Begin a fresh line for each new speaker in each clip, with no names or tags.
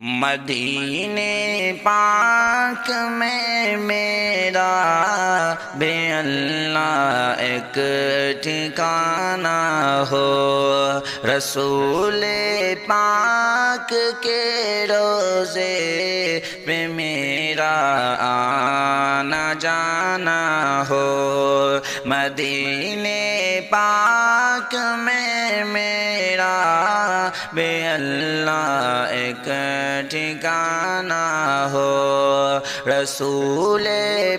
مدینے پاک میں میرا بے اللہ ایک ٹھکانہ ہو، رسول پاک کے روضے پہ میرا آنا جانا ہو، مدینے پاک میں میرا بے اللہ ایک ٹھکانہ ہو، رسول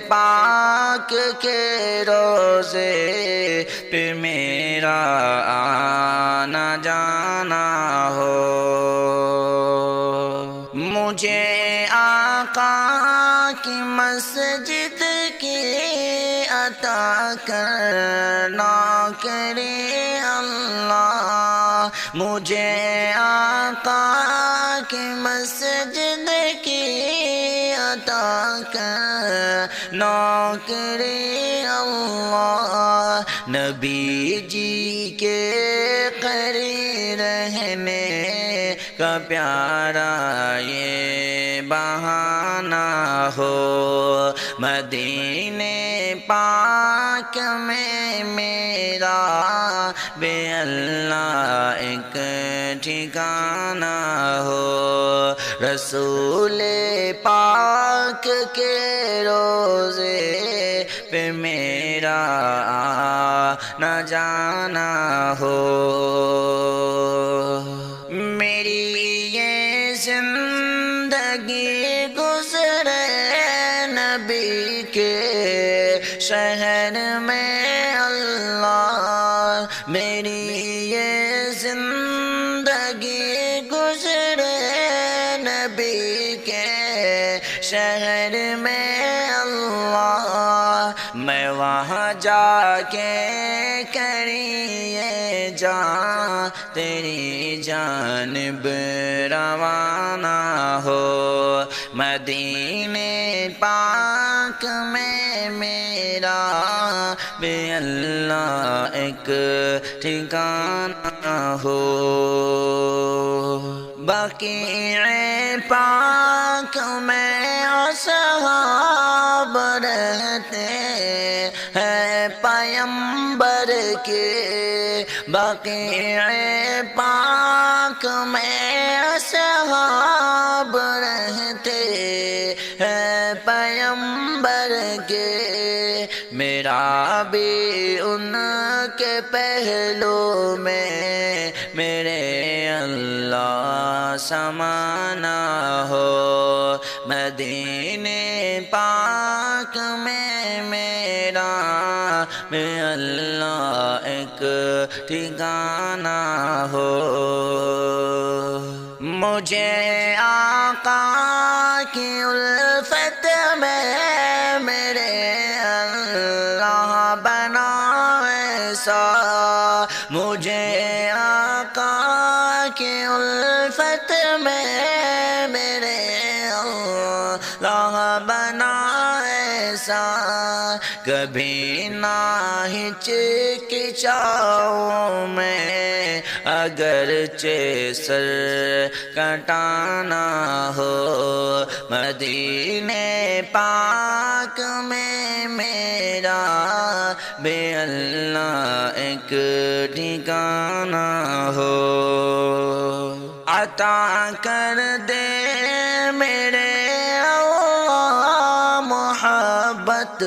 پاک کے روضے پہ میرا آنا جانا ہو، مجھے آقا کی مسجد کی عطا کرنا کرے اللہ، مجھے آقا کی مسجد کی عطا کرنا کرے اللہ، نبی جی کے قریب رہنے کا پیارا یہ بہانہ ہو، مدینے پاک میں میرا بے اللہ ایک ٹھکانہ ہو، رسول پاک کے روضے پہ میرا آنا جانا ہو، میری یہ زندگی گزرے نبی کے شہر میں اللہ، میری یہ زندگی گزرے نبی کے شہر میں اللہ، میں وہاں جا کے کریے جان تیری جانب روانہ ہو، مدینے پاک میں میرا بے اللہ ایک ٹھکانہ ہو، بقیع پاک میں اصحاب رہتے ہیں پیمبر کے، بقیع پاک میں اصحاب رہتے ہیں پیمبر کے، میرا بھی ان کے پہلو میں میرے اللہ سمانا ہو، مدینے پاک میں میرا بے اللہ ایک ٹھکانہ ہو، مجھے آقا کی الفت میں میرے اللہ بنا ایسا، مجھے آقا کی الفت میں میرے اللہ بنا ایسا، کبھی نہ ہچکچاؤں میں اگرچہ سر کٹانا ہو، مدینے پاک میں میرا بے اللہ ایک ٹھکانہ ہو، عطا کر دے میرے اللہ محبت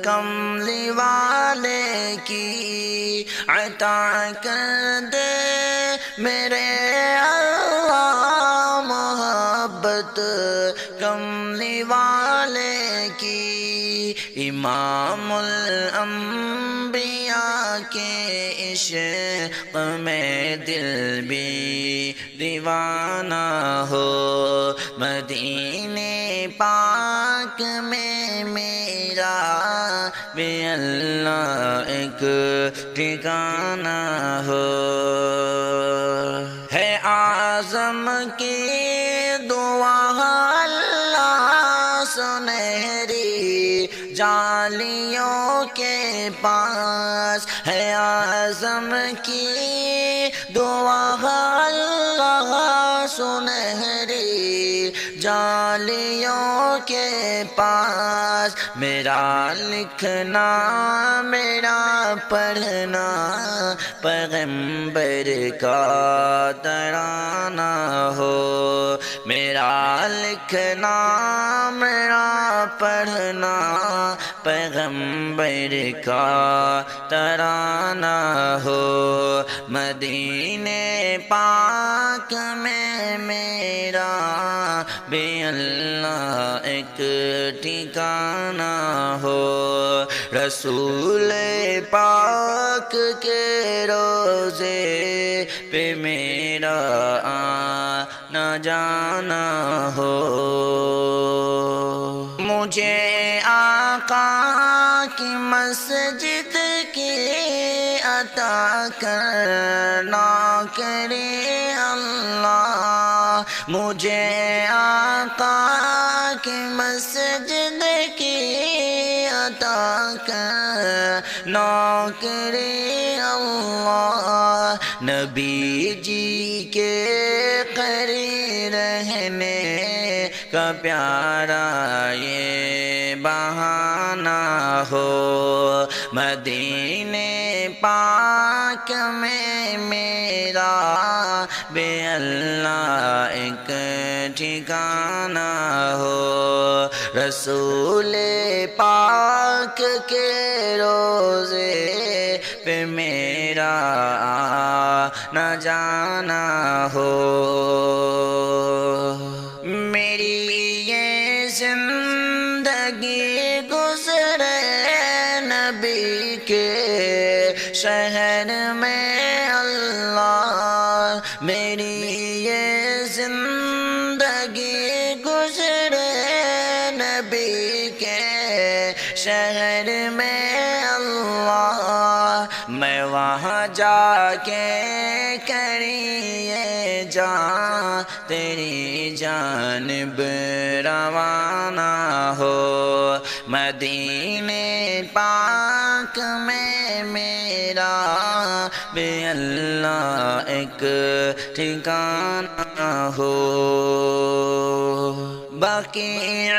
کملی والے کی، عطا کر دے میرے اللہ محبت کملی والے کی، امام الانبیاء کے عشق میں دل بھی دیوانہ ہو، مدینے پاک میں میرا بے اللہ ایک ٹھکانہ ہو، ہے اعظم کی دعا اللہ سنہری جالیوں کے پاس، ہے اعظم کی دعا اللہ سنہری جالیوں کے پاس، میرا لکھنا میرا پڑھنا پیغمبر کا ترانہ ہو، میرا لکھنا میرا پڑھنا پیغمبر کا ترانہ ہو، مدینے پاک میں میرا بے اللہ ایک ٹھکانہ ہو، رسول پاک کے روزے پہ میرا آنا جانا ہو، مجھے آقا کی مسجد کی عطا کرنا کرے اللہ، مجھے آقا کی مسجد کی عطا کرنا کرے اللہ، نبی جی کے قریب رہنے کا پیارا یہ بہانہ ہو، مدینے پاک میں میرا بے اللہ ایک ٹھکانہ ہو، رسول پاک کے روزے پہ میرا آنا جانا ہو، میری یہ زندگی گزرے نبی کے شہر میں اللہ، میری یہ زندگی گزرے نبی کے شہر میں اللہ، میں وہاں جا کے کریے جان تیری جانب روانہ ہو، مدینے پاک میں میرا بے اللہ ایک ٹھکانہ ہو، بقیع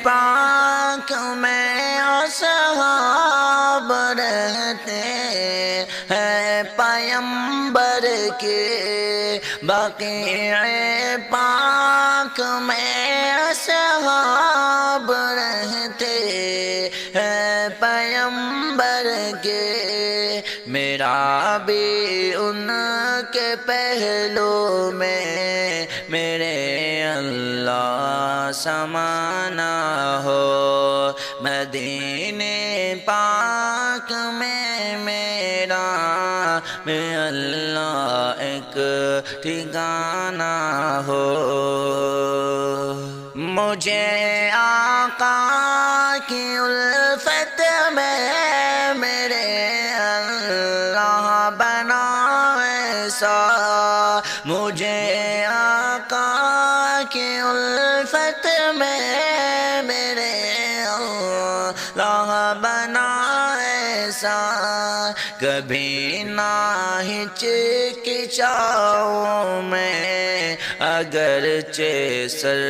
پاک میں اصحاب رہتے ہیں پیمبر کے، بقیع پاک میں اصحاب رہتے ہیں پیمبر کے، میرا بھی ان کے پہلو میں میرے اللہ سمانا ہو، مدینے پاک میں میرا بے اللہ ایک ٹھکانہ ہو، مجھے آقا کی الفت میں میرے اللہ بنا ایسا، مجھے آقا کی الفت میں میرے اللہ بنا ایسا، کبھی نہ ہچکچاؤں میں اگرچہ سر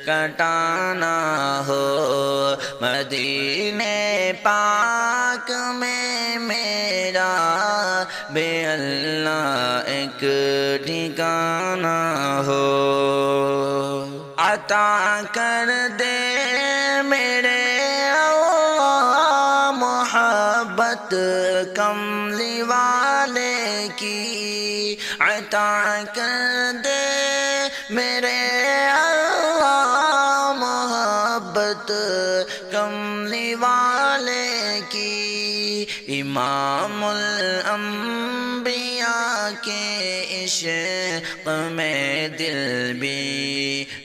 کٹانا ہو، مدینے پاک میں میرا بے اللہ ایک ٹھکانہ ہو، عطا کر دے میرے اللہ محبت کملی والے کی، عطا کر دے میرے اللہ محبت کملی والے کی، امام الانبیاء کے عشق میں دل بھی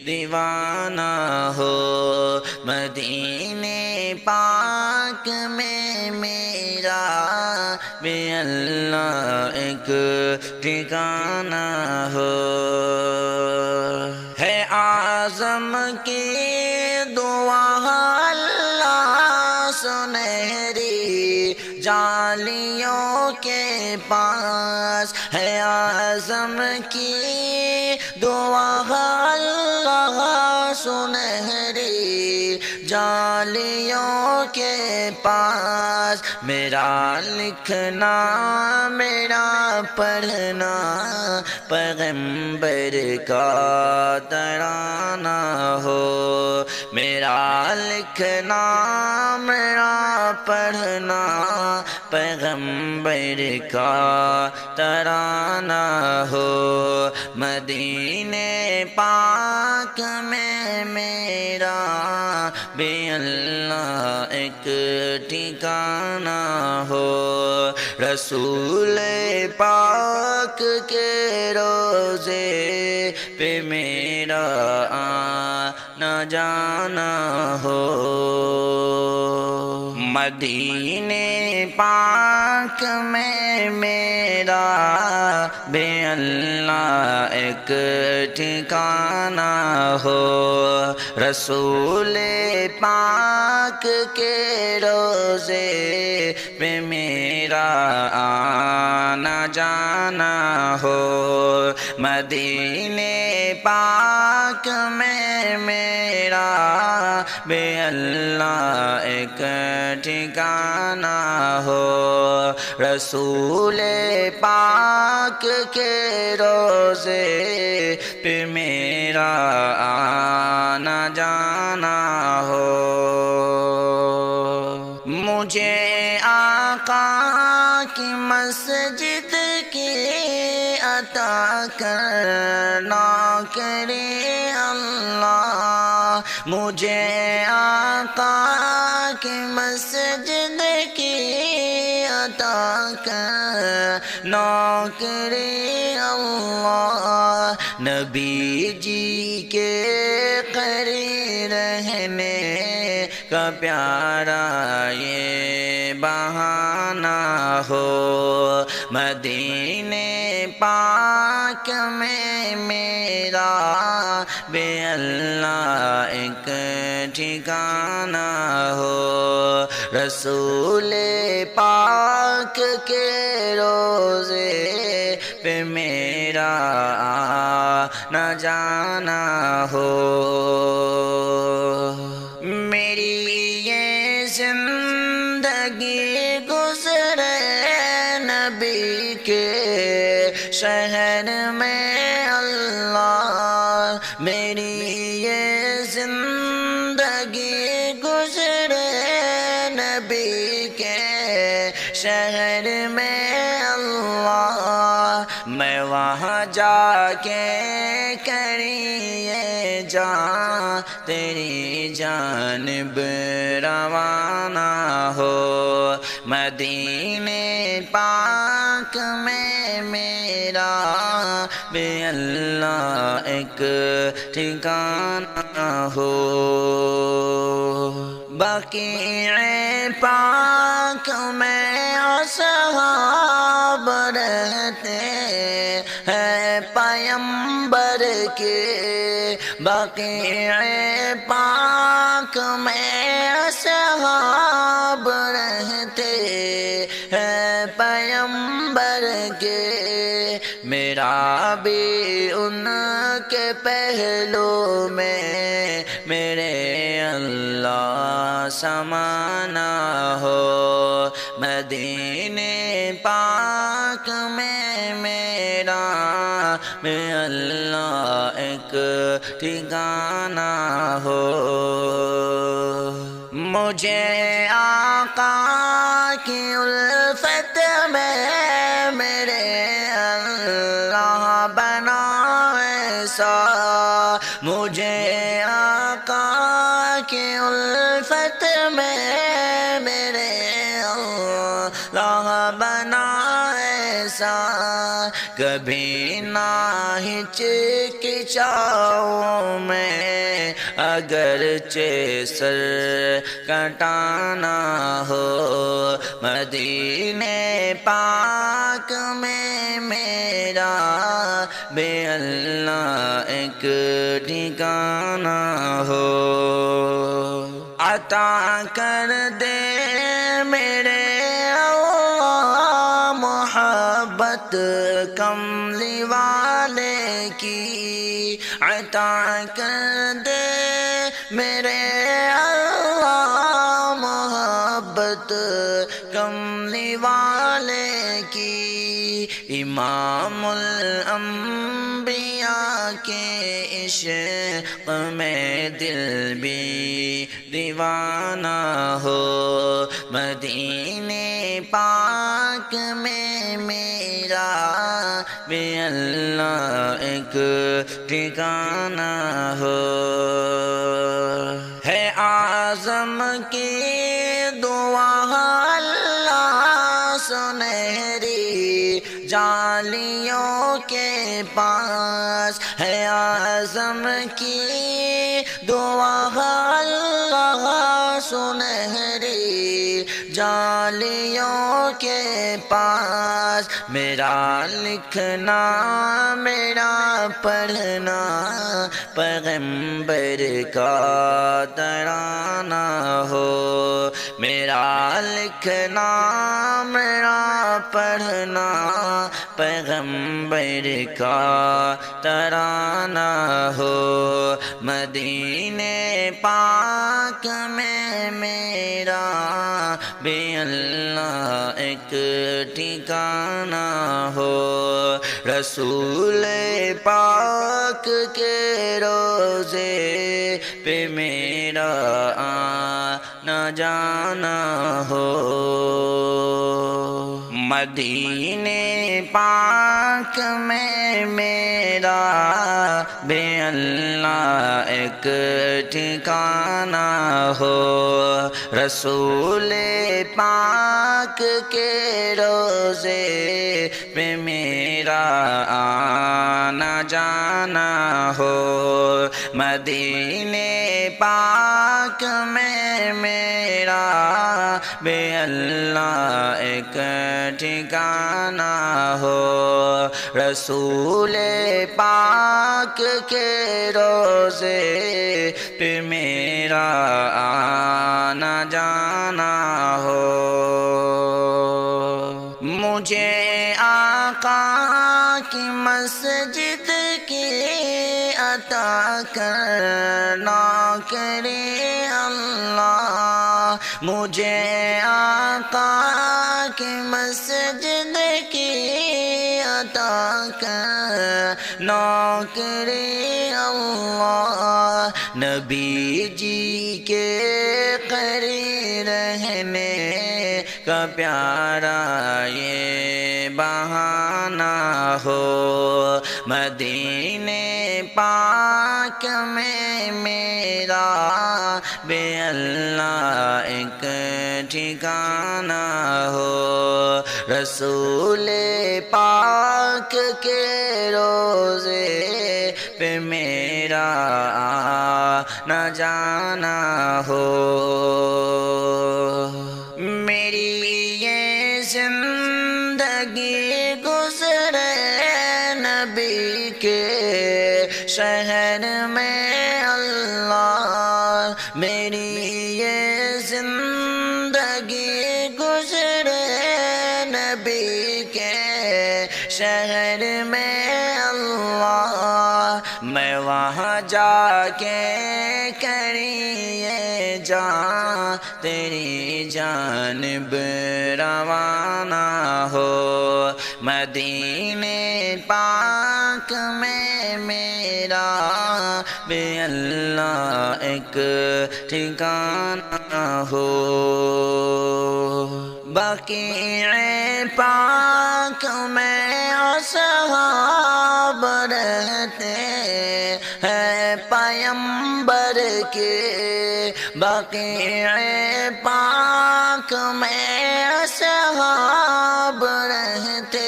دیوانہ ہو، مدینے پاک میں میرا بے اللہ ایک ٹھکانہ ہو، ہے اعظم کی دعا اللہ سنہری جالیوں کے پاس، ہے اعظم کی دعا اللہ سنہری جالیوں کے پاس، میرا لکھنا میرا پڑھنا پیغمبر کا ترانہ ہو، میرا لکھنا میرا پڑھنا پیغمبر کا ترانہ ہو، مدینے پاک میں میرا بے اللہ ایک ٹھکانہ ہو، رسول پاک کے روزے پہ میرا آنا جانا ہو، مدینے پاک میں میرا بے اللہ ایک ٹھکانہ ہو، رسول پاک کے روزے پہ میرا آنا جانا ہو، مدینے پاک میں میرا بے اللہ ایک ٹھکانہ ہو، رسول پاک کے روزے پہ میرا آنا جانا ہو، مجھے آقا کی مسجد کی عطا کرنا کرے اللہ، مجھے آقا کی مسجد کی عطا کرنا کرے اللہ، نبی جی کے قریب رہنے کا پیارا یہ بہانہ ہو، مدینے پاک میں میرا بے اللہ ایک ٹھکانہ ہو، رسول پاک کے روزے پہ میرا آنا جانا ہو، میری یہ زندگی گزرے نبی کے شہر میں اللہ، میری یہ زندگی گزرے نبی کے شہر میں اللہ، میں وہاں جا کے کریے جان تیری جانب روانہ ہو، مدینے پاک میں میرا بے اللہ ایک ٹھکانہ ہو، بقیع پاک میں اصحاب رہتے ہیں پیمبر کے، بقیع پاک میں اصحاب رہتے ہیں پیمبر کے، میرا بھی ان کے پہلو میں میرے اللہ سمانا ہو، مدینے پاک میں میرا بے اللہ ایک ٹھکانہ ہو، مجھے آقا کی الفت میں میرے اللہ بنا ایسا، مجھے آقا کی الفت میں میرے اللہ بنا ایسا، کبھی نہ ہچکچاؤں میں اگرچہ سر کٹانا ہو، مدینے پاک میں میرا بے اللہ ایک ٹھکانہ ہو، عطا کر دے میرے اللہ محبت کملی والے کی، عطا کر دے میرے اللہ محبت کملی والے کی امام الانبیاء کے عشق میں دل بھی دیوانہ ہو مدینے پاک میں میرا بے اللہ ایک ٹھکانہ ہو ہے اعظم کی دعا اللہ سنہری جالیوں کے پاس ہے اعظم کی دعا اللہ سنہری جالیوں کے پاس میرا لکھنا میرا پڑھنا پیغمبر کا ترانہ ہو میرا لکھنا میرا پڑھنا پیغمبر کا ترانہ ہو مدینے پاک میں میرا بے اللہ ایک ٹھکانہ ہو رسول پاک کے روزے پہ میرا آنا جانا ہو مدینے پاک میں میرا بے اللہ ایک ٹھکانہ ہو رسول پاک کے روزے پہ میرا آنا جانا ہو مدینے پاک میں میرا بے اللہ ایک ٹھکانہ ہو رسول پاک کے روزے پہ میرا آنا جانا ہو مجھے آقا کی مسجد کی عطا کرنا کرے اللہ مجھے آقا کی مسجد کی عطا کرنا کرے اللہ نبی جی کے قریب رہنے کا پیارا یہ بہانہ ہو مدینے پاک میں میرا بے اللہ ایک ٹھکانہ ہو رسول پاک کے روزے پہ میرا آنا جانا ہو میری یہ زندگی گزرے نبی کے شہر میں اللہ میری یہ زندگی گزرے نبی کے شہر میں اللہ میں وہاں جا کے کریے جان تیری جانب روانہ ہو مدینے پاک میں میرا بے اللہ ایک ٹھکانہ ہو بقیع پاک میں اصحاب رہتے ہیں پیمبر کے بقیع پاک میں اصحاب رہتے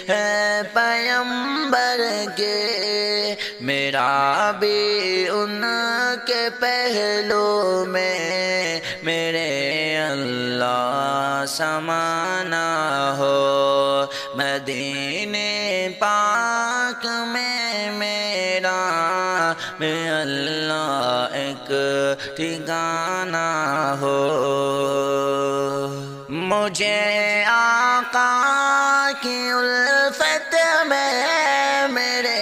ہیں پیمبر کے میرا بھی ان کے پہلو میں میرے اللہ سمانا ہو مدینے پاک میں میرا میں اللہ ایک ٹھکانہ ہو مجھے آقا کی الفت میں میرے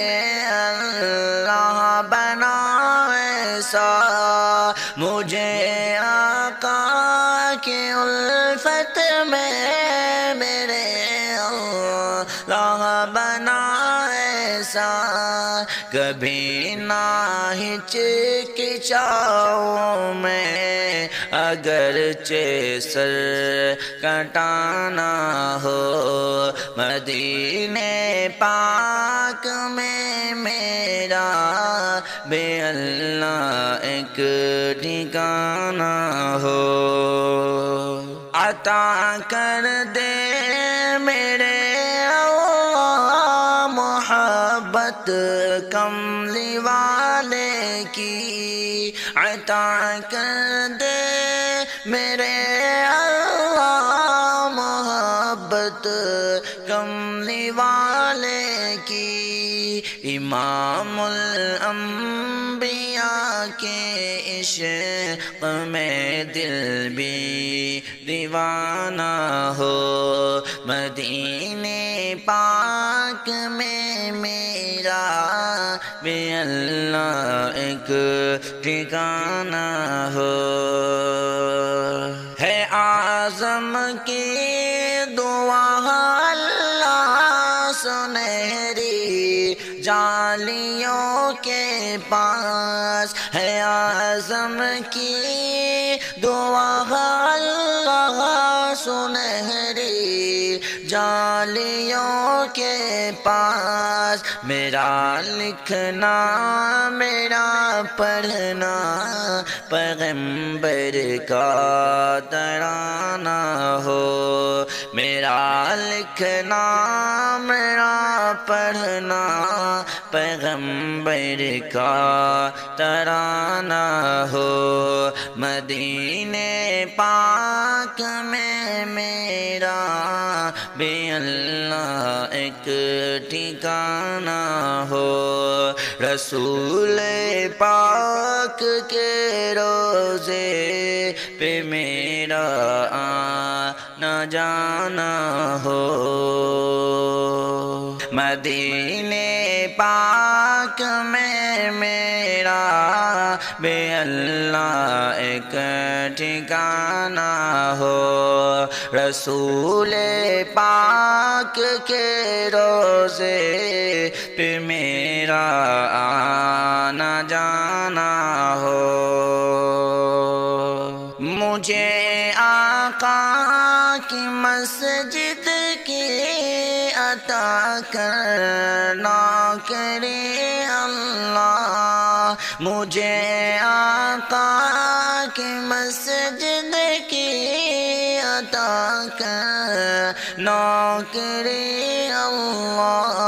اللہ بنائے ایسا مجھے آقا کی الفت میں میرے اللہ بنا ایسا کبھی نہ ہچکچاؤں میں اگرچہ سر کٹانا ہو مدینے پاک میں میرا بے اللہ ایک ٹھکانہ ہو عطا کر دے میرے اللہ محبت کملی والے کی عطا کر دے میرے اللہ محبت کملی والے کی امام الانبیاء کے عشق میں دل بھی دیوانہ ہو مدینے پاک میں میرا بے اللہ ایک ٹھکانہ ہو ہے اعظم کی دعا اللہ سنہری جالیوں کے پاس ہے اعظم کی دعا اللہ سنہری جالیوں کے پاس میرا لکھنا میرا پڑھنا پیغمبر کا ترانہ ہو میرا لکھنا میرا پڑھنا پیغمبر کا ترانہ ہو مدینے پاک میں میرا بے اللہ ایک ٹھکانہ ہو رسول پاک کے روزے پہ میرا آنا جانا ہو مدینے پاک میں میرا بے اللہ ایک ٹھکانہ ہو رسول پاک کے روزے پہ میرا آنا جانا ہو مجھے آقا کی مسجد کی عطا کرنا کرے اللہ مجھے آقا کی مسجد کی عطا کرنا کرے اللہ